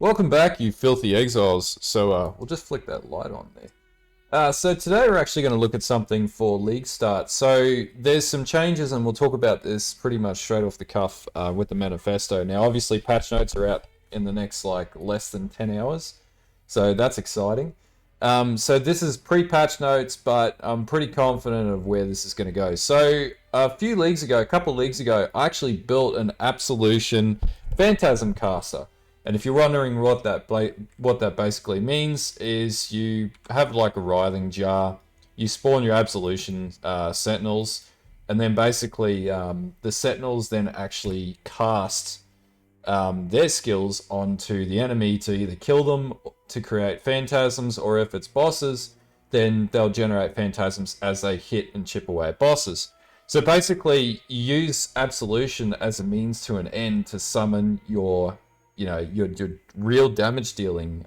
Welcome back, you filthy exiles. So we'll just flick that light on there. So today we're actually going to look at something for League Start. So there's some changes, and we'll talk about this pretty much straight off the cuff with the manifesto. Now, obviously, patch notes are out in the next less than 10 hours, so that's exciting. So this is pre-patch notes, but I'm pretty confident of where this is going to go. So a couple of leagues ago, I actually built an Absolution Phantasm caster. And if you're wondering what that basically means, is you have like a writhing jar, you spawn your Absolution Sentinels, and then basically the Sentinels then actually cast their skills onto the enemy to either kill them, to create Phantasms, or if it's bosses, then they'll generate Phantasms as they hit and chip away at bosses. So basically, you use Absolution as a means to an end to summon your real damage dealing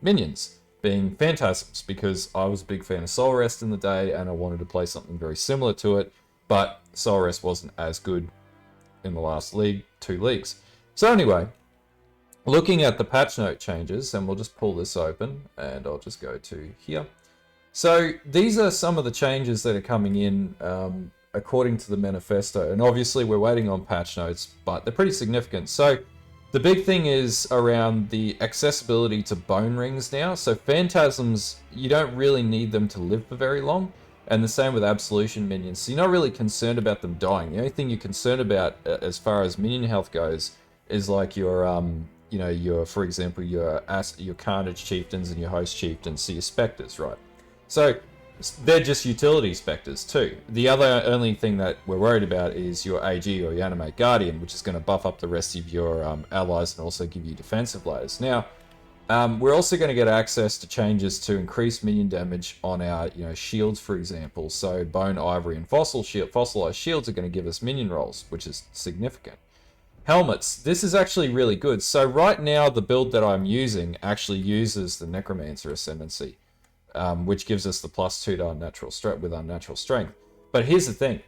minions, being Phantasms, because I was a big fan of Soul Rest in the day and I wanted to play something very similar to it, but Soul Rest wasn't as good in the last two leagues. So anyway, looking at the patch note changes, and we'll just pull this open and I'll just go to here. So these are some of the changes that are coming in according to the manifesto, and obviously we're waiting on patch notes, but they're pretty significant. So the big thing is around the accessibility to bone rings now. So Phantasms, you don't really need them to live for very long. And the same with Absolution minions. So you're not really concerned about them dying. The only thing you're concerned about as far as minion health goes is like your, for example, your Carnage Chieftains and your Host Chieftains, so your Spectres, right? So they're just utility specters too. The only thing that we're worried about is your AG or your Animate Guardian, which is going to buff up the rest of your allies and also give you defensive layers. Now, we're also going to get access to changes to increase minion damage on our shields, for example. So Bone, Ivory, and Fossilized Shields are going to give us minion rolls, which is significant. Helmets. This is actually really good. So right now, the build that I'm using actually uses the Necromancer Ascendancy, which gives us the +2 to unnatural strength with unnatural strength. But here's the thing: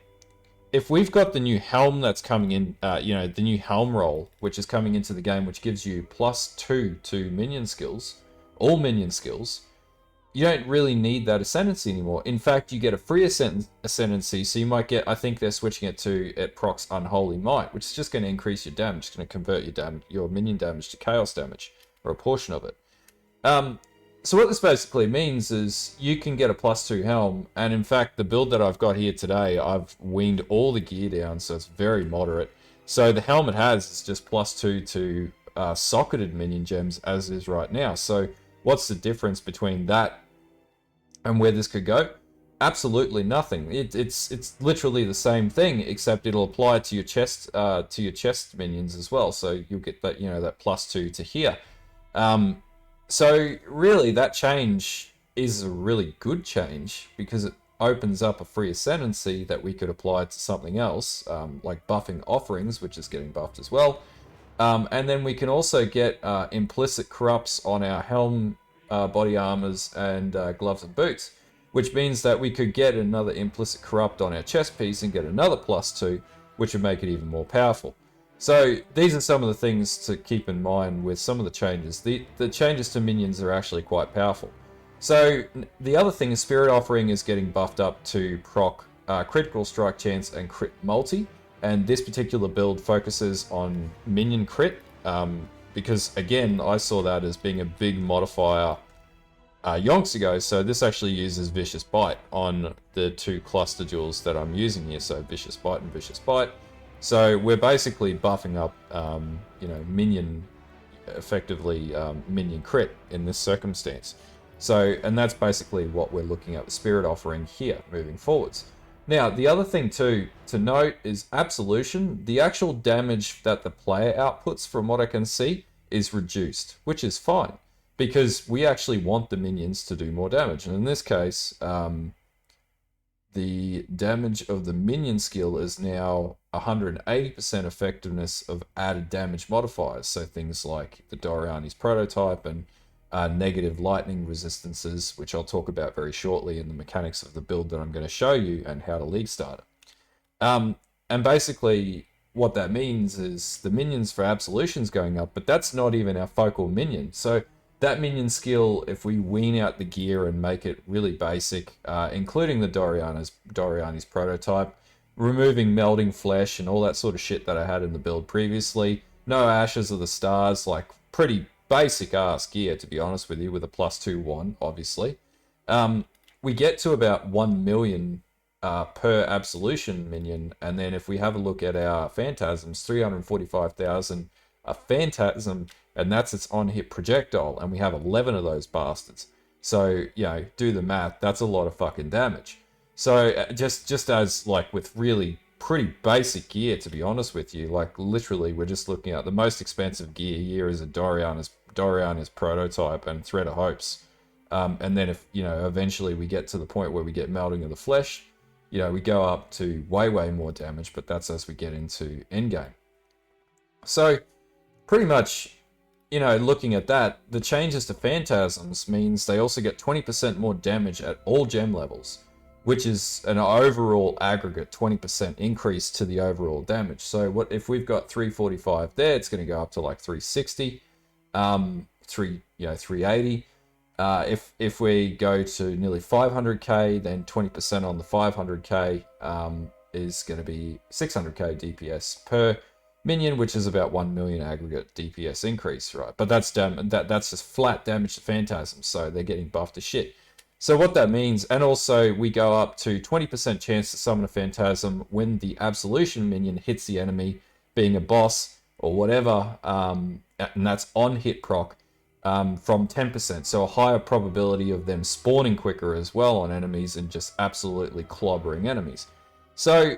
if we've got the new helm that's coming in, the new helm roll, which is coming into the game, which gives you +2 to minion skills, all minion skills, you don't really need that ascendancy anymore. In fact, you get a free ascendancy, so you might get, I think they're switching it to it procs Unholy Might, which is just going to increase your damage. It's going to convert your minion damage to chaos damage, or a portion of it. So what this basically means is you can get a +2 helm, and in fact the build that I've got here today, I've weaned all the gear down, so it's very moderate. So the helmet has is just +2 to socketed minion gems as is right now. So what's the difference between that and where this could go? Absolutely nothing. It's literally the same thing, except it'll apply to your chest minions as well. So you'll get that that +2 to here. So really, that change is a really good change because it opens up a free ascendancy that we could apply to something else, like buffing offerings, which is getting buffed as well. And then we can also get implicit corrupts on our helm, body armors, and gloves and boots, which means that we could get another implicit corrupt on our chest piece and get another +2, which would make it even more powerful. So these are some of the things to keep in mind with some of the changes. The changes to minions are actually quite powerful. So the other thing is Spirit Offering is getting buffed up to proc critical strike chance and crit multi. And this particular build focuses on minion crit because, again, I saw that as being a big modifier yonks ago. So this actually uses Vicious Bite on the two cluster jewels that I'm using here. So Vicious Bite and Vicious Bite. So we're basically buffing up, minion, effectively minion crit in this circumstance. So, and that's basically what we're looking at the Spirit Offering here, moving forwards. Now, the other thing to note is Absolution. The actual damage that the player outputs, from what I can see, is reduced, which is fine, because we actually want the minions to do more damage. And in this case, the damage of the minion skill is now 180% effectiveness of added damage modifiers. So things like the Doriani's prototype and negative lightning resistances, which I'll talk about very shortly in the mechanics of the build that I'm going to show you and how to league start it. And basically, what that means is the minions for Absolution's going up, but that's not even our focal minion. So that minion skill, if we wean out the gear and make it really basic, including the Doriani's prototype, removing melting flesh and all that sort of shit that I had in the build previously, no Ashes of the Stars, like pretty basic ass gear, to be honest with you, with a +2 wand, obviously. We get to about 1 million per Absolution minion, and then if we have a look at our Phantasms, 345,000 a Phantasm, and that's its on-hit projectile, and we have 11 of those bastards. So, you know, do the math, that's a lot of fucking damage. So, just as, like, with really pretty basic gear, to be honest with you, like, literally, we're just looking at the most expensive gear here is a Doriana's prototype and Thread of Hopes. And then if, you know, eventually we get to the point where we get melting of the flesh, you know, we go up to way more damage, but that's as we get into endgame. So, pretty much, you know, looking at that, the changes to Phantasms means they also get 20% more damage at all gem levels, which is an overall aggregate 20% increase to the overall damage. So what if we've got 345 there, it's going to go up to like 360, 380. If we go to nearly 500k, then 20% on the 500k is going to be 600k DPS per minion, which is about 1 million aggregate DPS increase, right? But that's just flat damage to Phantasms, so they're getting buffed to shit. So what that means, and also we go up to 20% chance to summon a Phantasm when the Absolution minion hits the enemy, being a boss or whatever, and that's on hit proc from 10%. So a higher probability of them spawning quicker as well on enemies and just absolutely clobbering enemies. So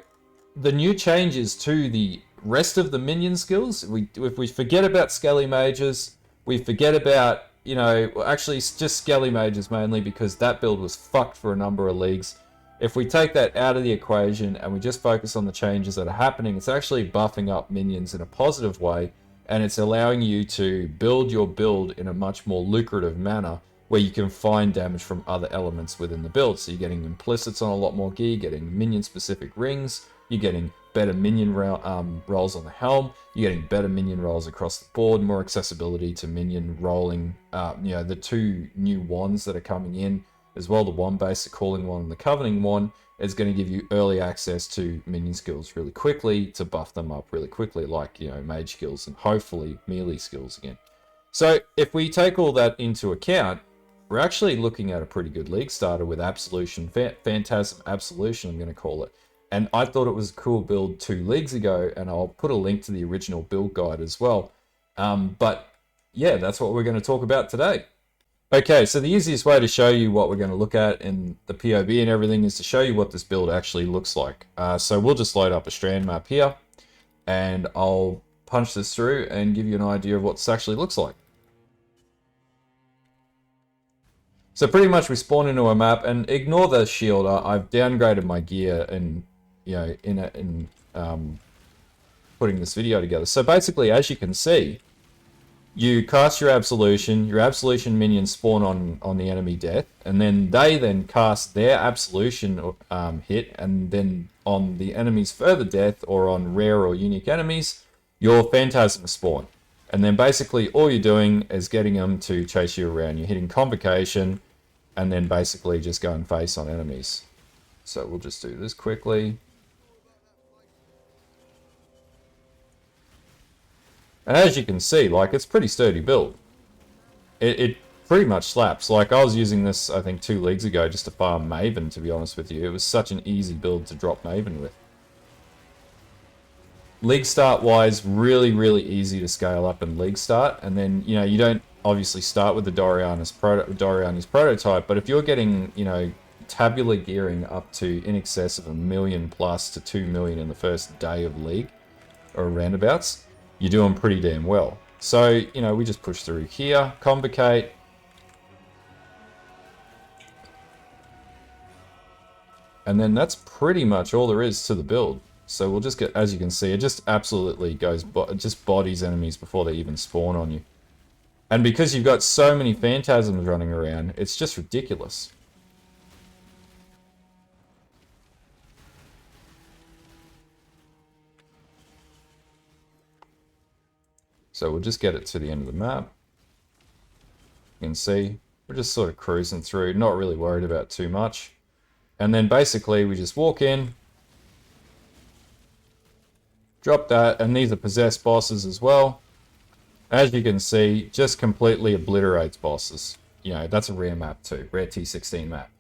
the new changes to the rest of the minion skills, if we forget about Skelly Mages, we forget about, you know, actually just Skelly Mages mainly because that build was fucked for a number of leagues. If we take that out of the equation and we just focus on the changes that are happening, it's actually buffing up minions in a positive way, and it's allowing you to build your build in a much more lucrative manner where you can find damage from other elements within the build. So you're getting implicits on a lot more gear, getting minion-specific rings, you're getting better minion rolls on the helm, you're getting better minion rolls across the board, more accessibility to minion rolling, you know, the two new wands that are coming in as well, the wand base, the calling wand, and the covening wand, is going to give you early access to minion skills really quickly to buff them up really quickly, like, you know, mage skills and hopefully melee skills again. So if we take all that into account, we're actually looking at a pretty good league starter with Absolution, Phantasm Absolution, I'm going to call it. And I thought it was a cool build 2 leagues ago, and I'll put a link to the original build guide as well. But yeah, that's what we're going to talk about today. Okay, so the easiest way to show you what we're going to look at in the POB and everything is to show you what this build actually looks like. So we'll just load up a strand map here, and I'll punch this through and give you an idea of what this actually looks like. So pretty much we spawn into a map, and ignore the shield. I've downgraded my gear and, you know, in putting this video together. So basically, as you can see, you cast your Absolution minions spawn on the enemy death, and then they then cast their Absolution hit, and then on the enemy's further death, or on rare or unique enemies, your Phantasm spawn. And then basically all you're doing is getting them to chase you around. You're hitting Convocation, and then basically just go and face on enemies. So we'll just do this quickly. And as you can see, like, it's pretty sturdy build. It pretty much slaps. Like, I was using this, I think, 2 leagues ago just to farm Maven, to be honest with you. It was such an easy build to drop Maven with. League start wise, really easy to scale up in league start, and then, you know, you don't obviously start with the Doriani's prototype, but if you're getting, you know, tabular gearing up to in excess of 1 million plus to 2 million in the first day of league or roundabouts, you're doing pretty damn well. So, you know, we just push through here, Convocate, and then that's pretty much all there is to the build. So we'll just get, as you can see, it just absolutely goes, it just bodies enemies before they even spawn on you. And because you've got so many Phantasms running around, it's just ridiculous. So we'll just get it to the end of the map. You can see we're just sort of cruising through, not really worried about too much. And then basically we just walk in, drop that, and these are possessed bosses as well. As you can see, just completely obliterates bosses. You know, that's a rare map too, rare T16 map.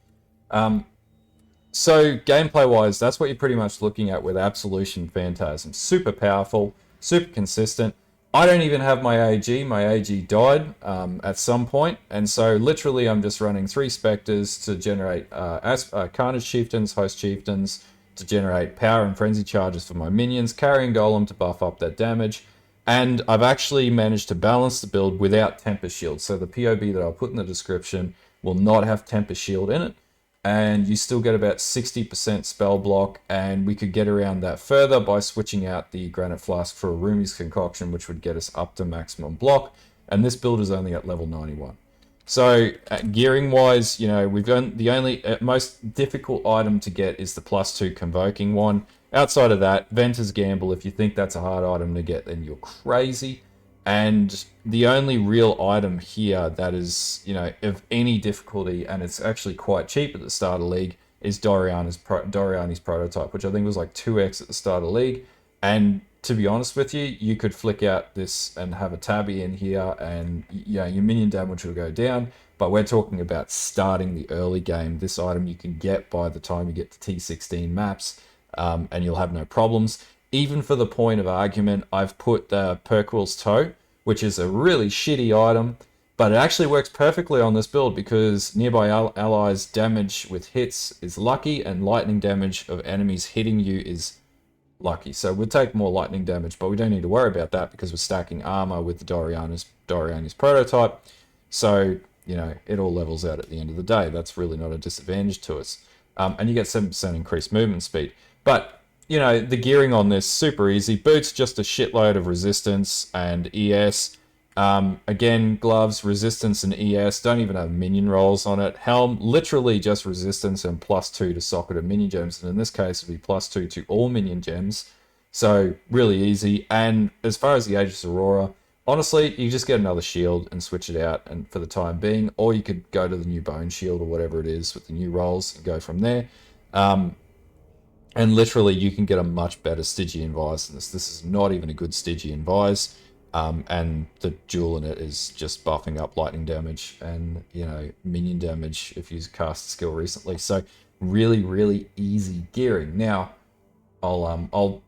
So gameplay-wise, that's what you're pretty much looking at with Absolution Phantasm. Super powerful, super consistent. I don't even have my AG. My AG died at some point, and so literally I'm just running 3 Spectres to generate Carnage Chieftains, Host Chieftains, to generate power and frenzy charges for my minions, carrying Golem to buff up that damage, and I've actually managed to balance the build without Tempest Shield. So the POB that I'll put in the description will not have Tempest Shield in it, and you still get about 60% spell block, and we could get around that further by switching out the Granite Flask for a Rumi's Concoction, which would get us up to maximum block, and this build is only at level 91. So gearing wise, you know, we've done the only most difficult item to get is the +2 Convoking one. Outside of that, Venter's Gamble. If you think that's a hard item to get, then you're crazy. And the only real item here that is, you know, of any difficulty, and it's actually quite cheap at the start of League, is Doriani's prototype, which I think was like 2x at the start of League. And to be honest with you, you could flick out this and have a tabby in here, and yeah, your minion damage will go down. But we're talking about starting the early game. This item you can get by the time you get to T16 maps, and you'll have no problems. Even for the point of argument, I've put Perquil's Toe, which is a really shitty item, but it actually works perfectly on this build because nearby allies damage with hits is lucky, and lightning damage of enemies hitting you is lucky. So we'll take more lightning damage, but we don't need to worry about that because we're stacking armor with the Doriani's prototype. So, you know, it all levels out at the end of the day. That's really not a disadvantage to us. And you get 7% increased movement speed. But you know, the gearing on this, super easy. Boots, just a shitload of resistance and ES. Again, gloves, resistance and ES. Don't even have minion rolls on it. Helm, literally just resistance and +2 to socket of minion gems. And in this case, it'll be +2 to all minion gems. So, really easy. And as far as the Aegis Aurora, honestly, you just get another shield and switch it out and for the time being. Or you could go to the new Bone Shield or whatever it is with the new rolls and go from there. And literally, you can get a much better Stygian Vise than this. This is not even a good Stygian Vise. And the jewel in it is just buffing up lightning damage and, you know, minion damage if you cast a skill recently. So really, really easy gearing. Now, I'll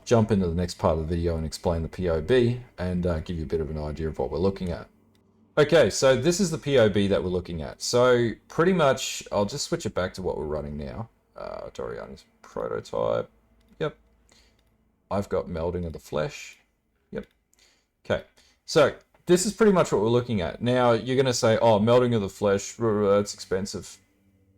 jump into the next part of the video and explain the POB and give you a bit of an idea of what we're looking at. Okay, so this is the POB that we're looking at. So pretty much, I'll just switch it back to what we're running now. Doriani's prototype. Yep. I've got Melding of the Flesh. Yep. Okay. So this is pretty much what we're looking at. Now you're going to say, oh, Melding of the Flesh, that's expensive.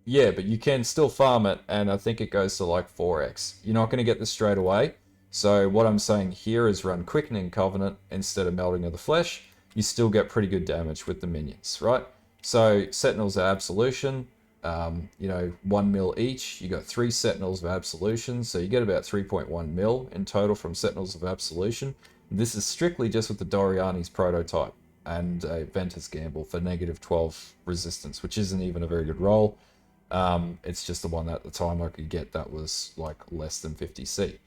Yeah, but you can still farm it, and I think it goes to like 4x. You're not going to get this straight away. So what I'm saying here is run Quickening Covenant instead of Melding of the Flesh. You still get pretty good damage with the minions, right? So Sentinels are Absolution. You know, 1 mil each. You got 3 Sentinels of Absolution, so you get about 3.1 mil in total from Sentinels of Absolution. This is strictly just with the Doriani's prototype and a Venter's Gamble for -12 resistance, which isn't even a very good roll. It's just the one at the time I could get that was like less than 50C.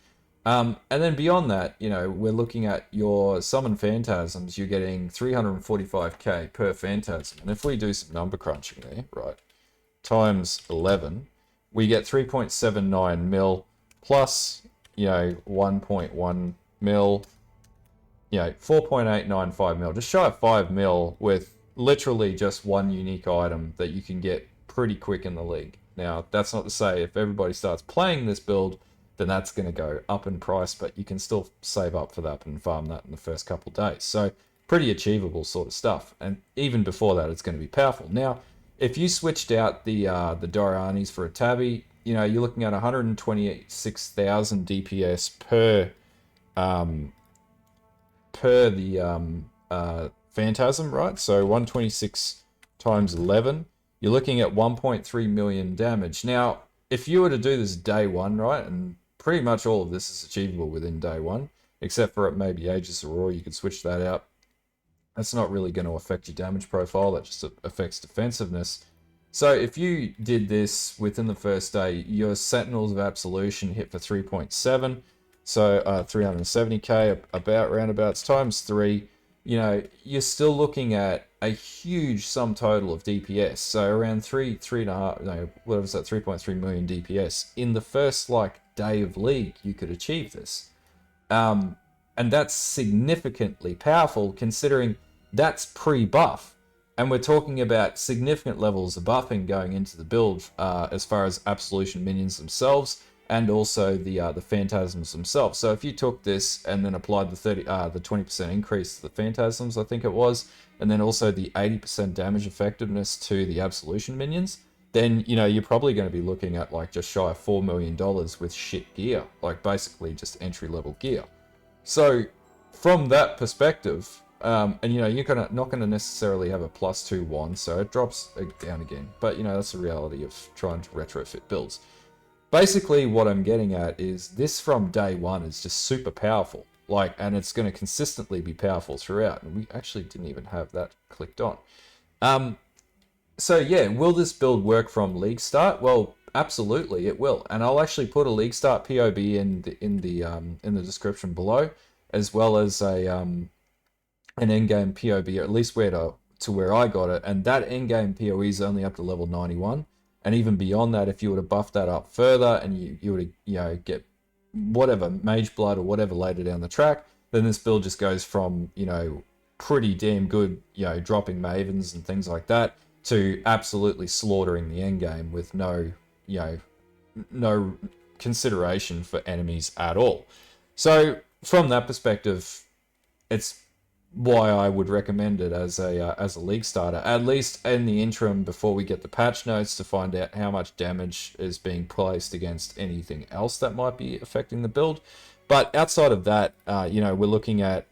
And then beyond that, you know, we're looking at your Summon Phantasms. You're getting 345k per Phantasm, and if we do some number crunching there, right, times 11, we get 3.79 mil plus, you know, 1.1 mil, you know, 4.895 mil, just shy of 5 mil with literally just one unique item that you can get pretty quick in the league. Now, that's not to say if everybody starts playing this build, then that's going to go up in price, but you can still save up for that and farm that in the first couple of days. So pretty achievable sort of stuff. And even before that, it's going to be powerful. Now, if you switched out the Doriani's for a tabby, you know, you're looking at 126,000 DPS per the Phantasm, right? So 126 times 11, you're looking at 1.3 million damage. Now, if you were to do this day one, right, and pretty much all of this is achievable within day one, except for it maybe Aegis Aurora, you could switch that out. That's not really going to affect your damage profile, that just affects defensiveness. So if you did this within the first day, your Sentinels of Absolution hit for 3.7, so 370k, about roundabouts, times 3, you know, you're still looking at a huge sum total of DPS. So around 3.5, no, what was that, 3.3 million DPS. In the first, like, day of League, you could achieve this. And that's significantly powerful, considering that's pre-buff. And we're talking about significant levels of buffing going into the build as far as Absolution minions themselves, and also the Phantasms themselves. So if you took this and then applied the 20% increase to the Phantasms, I think it was, and then also the 80% damage effectiveness to the Absolution minions, then, you know, you're probably going to be looking at like just shy of $4 million with shit gear, like basically just entry-level gear. So from that perspective, and you know, you're not gonna necessarily have a +2 wand, so it drops down again. But you know, that's the reality of trying to retrofit builds. Basically, what I'm getting at is this from day one is just super powerful, like, and it's going to consistently be powerful throughout. And we actually didn't even have that clicked on. So yeah, will this build work from League Start? Well, absolutely, it will. And I'll actually put a League Start POB in the description below, as well as an endgame POB, or at least to where I got it. And that endgame POE is only up to level 91. And even beyond that, if you were to buff that up further and you were to, you know, get whatever, Mage Blood or whatever later down the track, then this build just goes from, you know, pretty damn good, you know, dropping Mavens and things like that, to absolutely slaughtering the endgame with no, you know, no consideration for enemies at all. So from that perspective, it's why I would recommend it as a League Starter, at least in the interim before we get the patch notes to find out how much damage is being placed against anything else that might be affecting the build. But outside of that, you know, we're looking at,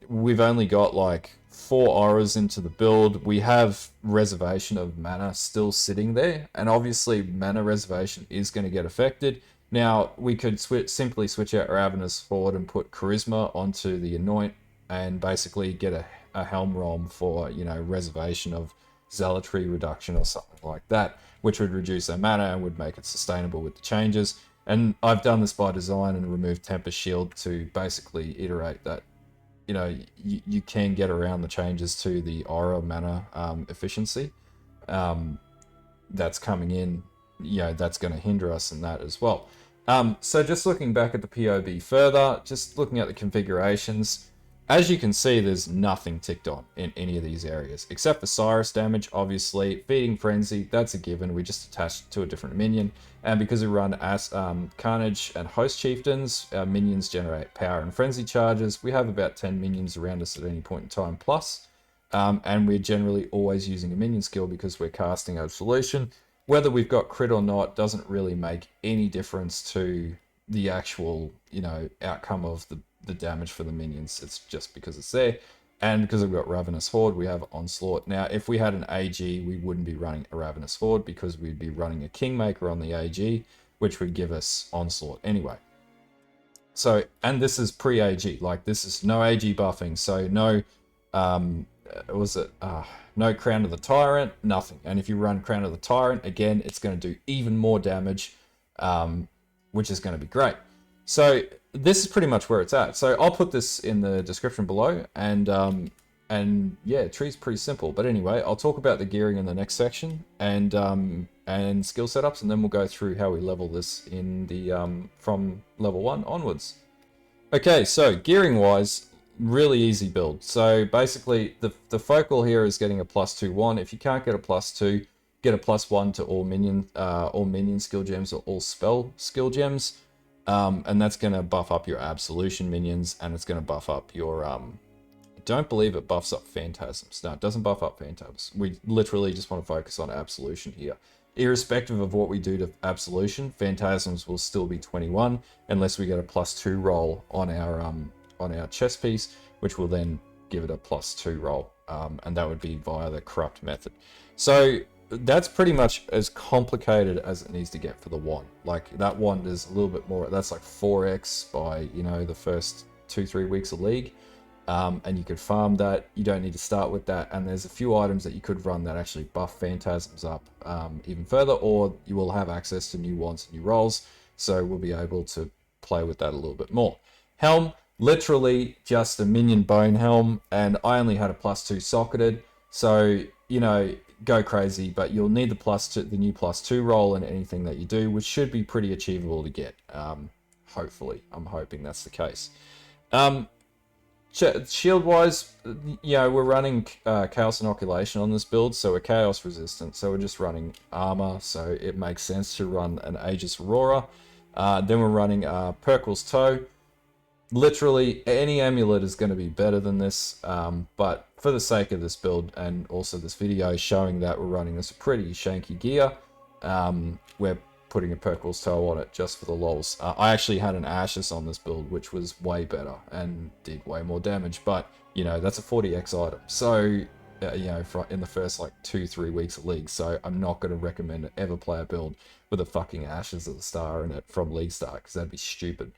we've only got like 4 auras into the build. We have reservation of mana still sitting there, and obviously mana reservation is going to get affected. Now, we could simply switch out Ravenous Horde and put Charisma onto the Anoint, and basically get a Helm Rom for, you know, reservation of Zealotry reduction or something like that, which would reduce their mana and would make it sustainable with the changes. And I've done this by design and removed Tempest Shield to basically iterate that, you know, you can get around the changes to the aura mana efficiency that's coming in. You know, that's going to hinder us in that as well. So just looking back at the POB further, just looking at the configurations, as you can see, there's nothing ticked on in any of these areas, except for Cyrus damage, obviously. Feeding Frenzy, that's a given. We just attached to a different minion. And because we run Carnage and Host Chieftains, our minions generate power and frenzy charges. We have about 10 minions around us at any point in time plus. And we're generally always using a minion skill because we're casting Absolution. Whether we've got crit or not doesn't really make any difference to the actual, you know, outcome of the damage for the minions. It's just because it's there. And because we've got Ravenous Horde, we have Onslaught. Now, if we had an AG, we wouldn't be running a Ravenous Horde because we'd be running a Kingmaker on the AG, which would give us Onslaught anyway. So, and this is pre-AG, like this is no AG buffing, so no, no Crown of the Tyrant, nothing. And if you run Crown of the Tyrant, again, it's going to do even more damage, which is going to be great. So this is pretty much where it's at. So I'll put this in the description below, and yeah, tree's pretty simple. But anyway, I'll talk about the gearing in the next section, and skill setups, and then we'll go through how we level this in the from level 1 onwards. Okay, so gearing wise, really easy build. So basically, the focal here is getting a +2 wand. If you can't get a +2, get a +1 to all minion skill gems or all spell skill gems. And that's going to buff up your Absolution minions, and it's going to buff up your, I don't believe it buffs up Phantasms. No, it doesn't buff up Phantasms. We literally just want to focus on Absolution here. Irrespective of what we do to Absolution, Phantasms will still be 21, unless we get a +2 roll on our chest piece, which will then give it a +2 roll, and that would be via the corrupt method. So that's pretty much as complicated as it needs to get for the wand. Like, that wand is a little bit more, that's like 4x by, you know, the first 2-3 weeks of League. And you could farm that. You don't need to start with that. And there's a few items that you could run that actually buff Phantasms up even further, or you will have access to new wands and new rolls. So we'll be able to play with that a little bit more. Helm, literally just a minion bone helm, and I only had a +2 socketed. So, you know, go crazy, but you'll need the new +2 roll in anything that you do, which should be pretty achievable to get. Hopefully, I'm hoping that's the case. Shield wise, you know, we're running Chaos Inoculation on this build, so we're Chaos resistant, so we're just running armor, so it makes sense to run an Aegis Aurora. Then we're running Perkle's Toe. Literally any amulet is going to be better than this, but for the sake of this build and also this video showing that we're running this pretty shanky gear, we're putting a Perkle's Toe on it just for the lols. I actually had an Ashes on this build, which was way better and did way more damage, but, you know, that's a 40x item. So, you know, in the first, like, 2-3 weeks of League, so I'm not going to recommend ever play a build with a fucking Ashes of the Star in it from League Start, because that'd be stupid.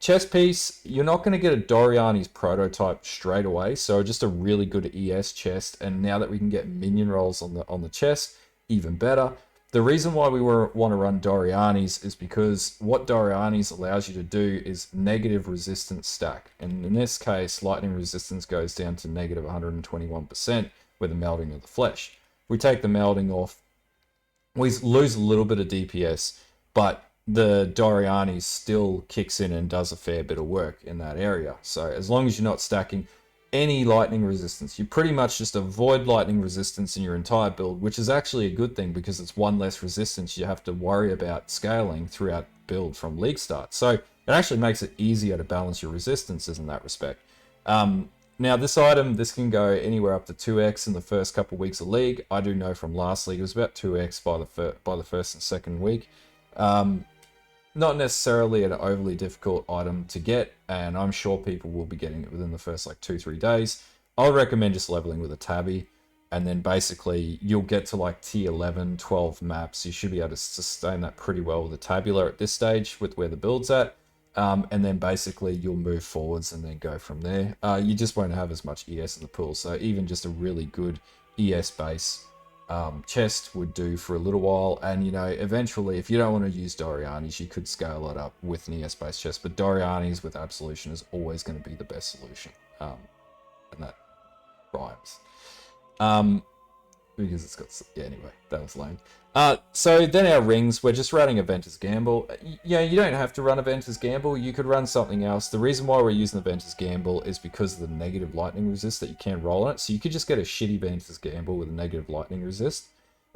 Chest piece, you're not going to get a Doriani's prototype straight away, so just a really good ES chest, and now that we can get minion rolls on the chest, even better. The reason why we want to run Doriani's is because what Doriani's allows you to do is negative resistance stack. And in this case, lightning resistance goes down to negative 121% with the melting of the flesh. We take the melting off, we lose a little bit of DPS, but the Doriani's still kicks in and does a fair bit of work in that area. So as long as you're not stacking any lightning resistance, you pretty much just avoid lightning resistance in your entire build, which is actually a good thing because it's one less resistance you have to worry about scaling throughout build from League Start. So it actually makes it easier to balance your resistances in that respect. Now this item, this can go anywhere up to 2x in the first couple weeks of League. I do know from last League it was about 2x by the first and second week. Not necessarily an overly difficult item to get, and I'm sure people will be getting it within the first like 2-3 days. I would recommend just leveling with a tabby, and then basically you'll get to like tier 11, 12 maps. You should be able to sustain that pretty well with a tabular at this stage with where the build's at, and then basically you'll move forwards and then go from there. You just won't have as much ES in the pool, so even just a really good ES base chest would do for a little while, and you know, eventually if you don't want to use Doriani's, you could scale it up with an ES based chest, but Doriani's with Absolution is always going to be the best solution, and that rhymes, because it's got, yeah, anyway, that was lame. So then our rings, we're just running Aventus Gamble. Yeah, you don't have to run Aventus Gamble, you could run something else. The reason why we're using Aventus Gamble is because of the negative lightning resist that you can roll on it. So you could just get a shitty Aventus Gamble with a negative lightning resist,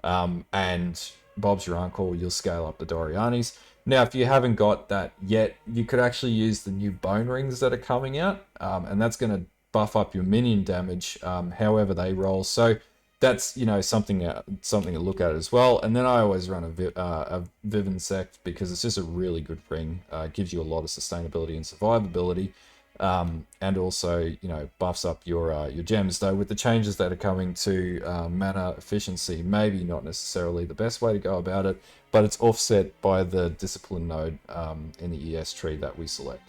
and Bob's your uncle, you'll scale up the Doriani's. Now, if you haven't got that yet, you could actually use the new bone rings that are coming out, and that's going to buff up your minion damage, however they roll. So that's, you know, something to look at as well. And then I always run a Vivinsect because it's just a really good ring. It gives you a lot of sustainability and survivability, and also, you know, buffs up your gems. Though with the changes that are coming to mana efficiency, maybe not necessarily the best way to go about it, but it's offset by the discipline node in the ES tree that we select.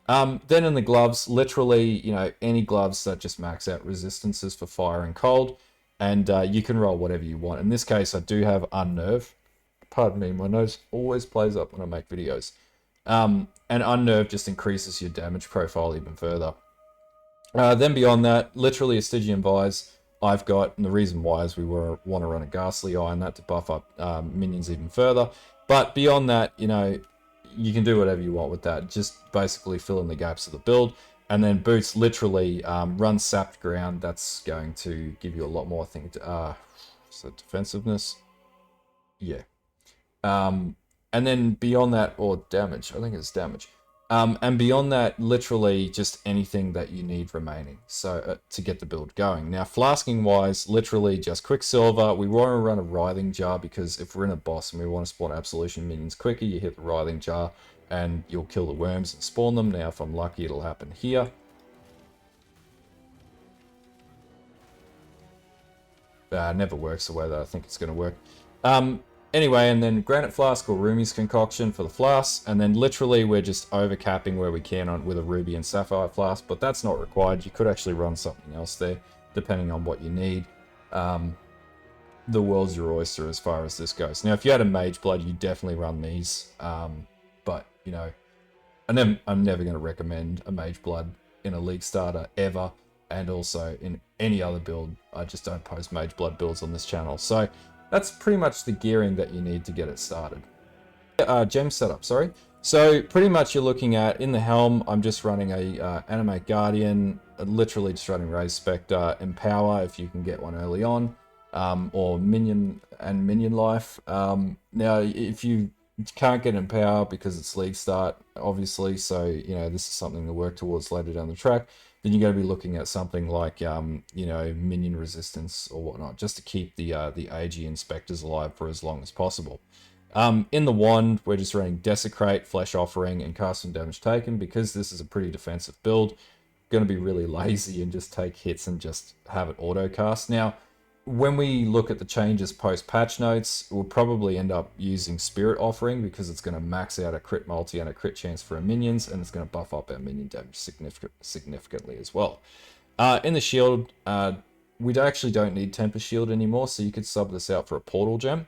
Then in the gloves, literally, you know, any gloves that just max out resistances for fire and cold. And you can roll whatever you want. In this case, I do have Unnerve. Pardon me, my nose always plays up when I make videos. And Unnerve just increases your damage profile even further. Then beyond that, literally a Stygian Vise I've got, and the reason why is we want to run a Ghastly Eye on that to buff up minions even further. But beyond that, you know, you can do whatever you want with that. Just basically fill in the gaps of the build. And then boots, literally run Sapped Ground. That's going to give you a lot more, I think, so defensiveness. Yeah. And then beyond that, or damage, I think it's damage. And beyond that, literally just anything that you need remaining, so to get the build going. Now, flasking wise, literally just Quicksilver. We want to run a Writhing Jar because if we're in a boss and we want to spawn Absolution minions quicker, you hit the Writhing Jar and you'll kill the worms and spawn them. Now, if I'm lucky, it'll happen here. Never works the way that I think it's going to work. Anyway, and then Granite Flask or Rumi's Concoction for the flasks, and then literally we're just overcapping where we can on with a Ruby and Sapphire flask, but that's not required. You could actually run something else there, depending on what you need. The world's your oyster as far as this goes. Now, if you had a Mage Blood, you definitely run these, but, you know, I'm never going to recommend a Mage Blood in a League Starter ever, and also in any other build. I just don't post Mage Blood builds on this channel. So that's pretty much the gearing that you need to get it started. Gem setup, sorry. So pretty much you're looking at, in the helm, I'm just running a Animate Guardian, literally just running Raise Spectre, Empower if you can get one early on, or Minion and Minion Life. Now, if you can't get Empower because it's League Start, obviously, so, you know, this is something to work towards later down the track, then you're going to be looking at something like, you know, Minion Resistance or whatnot, just to keep the AG Inspectors alive for as long as possible. In the Wand, we're just running Desecrate, Flesh Offering, and Casting Damage Taken, because this is a pretty defensive build. Going to be really lazy and just take hits and just have it auto-cast. Now, when we look at the changes post-patch notes, we'll probably end up using Spirit Offering, because it's going to max out a crit multi and a crit chance for our minions, and it's going to buff up our minion damage significantly as well. In the shield, we actually don't need Tempest Shield anymore, so you could sub this out for a Portal Gem.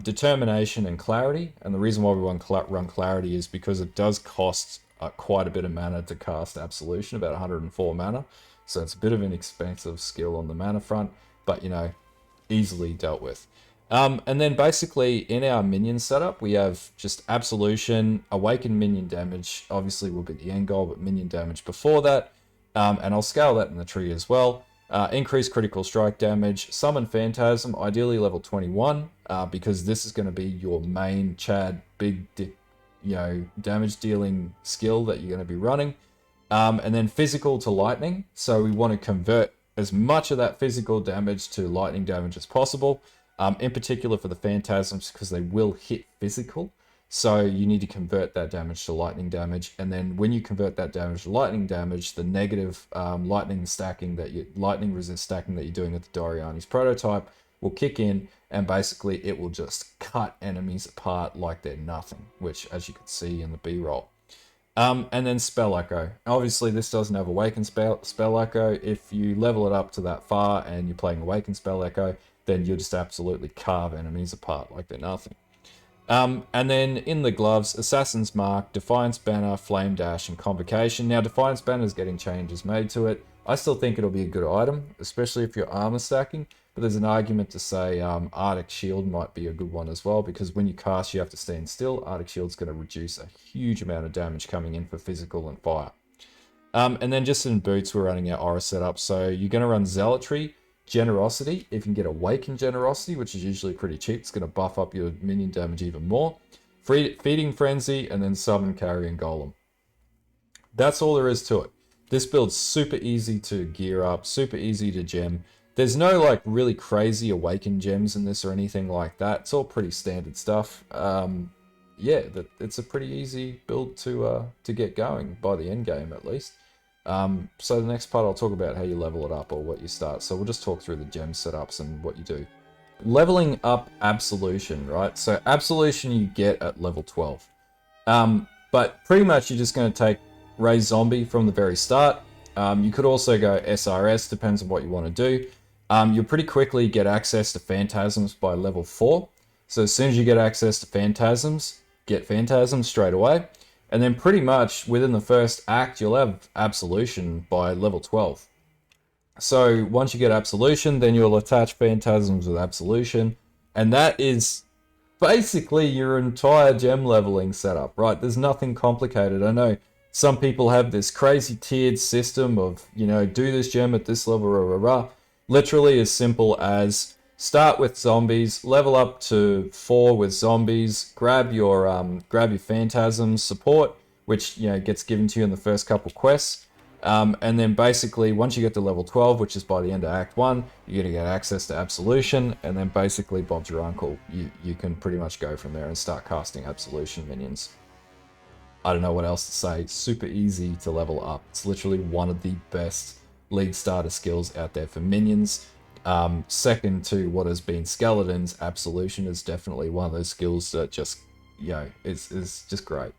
Determination and Clarity, and the reason why we want to run Clarity is because it does cost quite a bit of mana to cast Absolution, about 104 mana, so it's a bit of an expensive skill on the mana front, but, you know, easily dealt with. And then basically in our minion setup, we have just Absolution, Awaken minion damage, obviously will be the end goal, but minion damage before that, and I'll scale that in the tree as well. Increase critical strike damage, Summon Phantasm, ideally level 21, because this is going to be your main Chad damage dealing skill that you're going to be running. And then physical to lightning, so we want to convert as much of that physical damage to lightning damage as possible, in particular for the Phantasms, because they will hit physical, so you need to convert that damage to lightning damage. And then when you convert that damage to lightning damage, the negative lightning resist stacking that you're doing with the Doriani's prototype will kick in, and basically it will just cut enemies apart like they're nothing, which, as you can see in the B-roll. And then Spell Echo. Obviously, this doesn't have Awaken Spell Echo. If you level it up to that far and you're playing Awaken Spell Echo, then you'll just absolutely carve enemies apart like they're nothing. And then in the gloves, Assassin's Mark, Defiance Banner, Flame Dash, and Convocation. Now, Defiance Banner is getting changes made to it. I still think it'll be a good item, especially if you're armor stacking. But there's an argument to say Arctic Shield might be a good one as well, because when you cast, you have to stand still. Arctic Shield's going to reduce a huge amount of damage coming in for physical and fire. And then just in boots, we're running our Aura setup. So you're going to run Zealotry, Generosity. If you can get Awakened Generosity, which is usually pretty cheap, it's going to buff up your minion damage even more. Feeding Frenzy, and then Summon, Carrion Golem. That's all there is to it. This build's super easy to gear up, super easy to gem. There's no like really crazy Awakened gems in this or anything like that. It's all pretty standard stuff. Yeah, it's a pretty easy build to get going by the end game at least. So the next part I'll talk about how you level it up or what you start. So we'll just talk through the gem setups and what you do. Leveling up Absolution, right? So Absolution you get at level 12. But pretty much you're just going to take Raise Zombie from the very start. You could also go SRS, depends on what you want to do. You'll pretty quickly get access to Phantasms by level 4. So as soon as you get access to Phantasms, get Phantasms straight away. And then pretty much within the first act, you'll have Absolution by level 12. So once you get Absolution, then you'll attach Phantasms with Absolution. And that is basically your entire gem leveling setup, right? There's nothing complicated. I know some people have this crazy tiered system of, you know, do this gem at this level, rah, rah, rah. Literally as simple as start with zombies, level up to 4 with zombies, grab your Phantasms support, which, you know, gets given to you in the first couple quests. And then basically once you get to level 12, which is by the end of Act 1, you're going to get access to Absolution, and then basically Bob's your uncle. You can pretty much go from there and start casting Absolution minions. I don't know what else to say. It's super easy to level up. It's literally one of the best League Starter skills out there for minions. Second to what has been skeletons, Absolution is definitely one of those skills that just, is just great.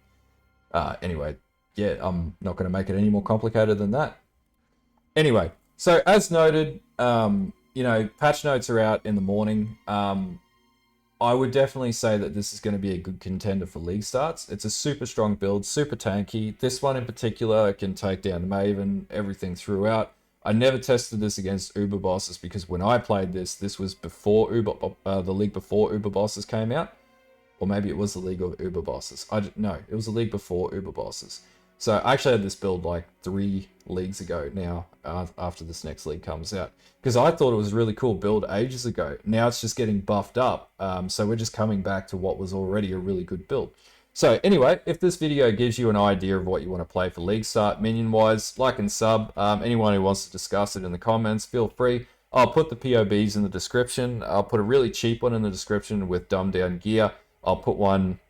Anyway, yeah, I'm not going to make it any more complicated than that. Anyway, so as noted, patch notes are out in the morning. I would definitely say that this is going to be a good contender for league starts. It's a super strong build, super tanky. This one in particular can take down Maven, everything throughout. I never tested this against Uber bosses because when I played this was before the league before Uber bosses came out. Or maybe it was the league of Uber bosses. No, it was the league before Uber bosses. So I actually had this build like 3 leagues ago now, after this next league comes out. Because I thought it was a really cool build ages ago. Now it's just getting buffed up. So we're just coming back to what was already a really good build. So anyway, if this video gives you an idea of what you want to play for league start, minion-wise, like and sub. Anyone who wants to discuss it in the comments, feel free. I'll put the POBs in the description. I'll put a really cheap one in the description with dumbed down gear. I'll put one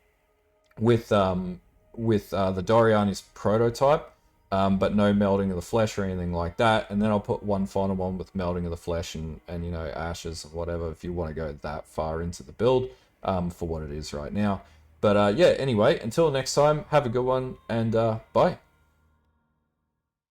with the Doriani's prototype, but no melting of the flesh or anything like that. And then I'll put one final one with melting of the flesh and ashes, whatever, if you want to go that far into the build, for what it is right now. But yeah, anyway, until next time, have a good one, and bye.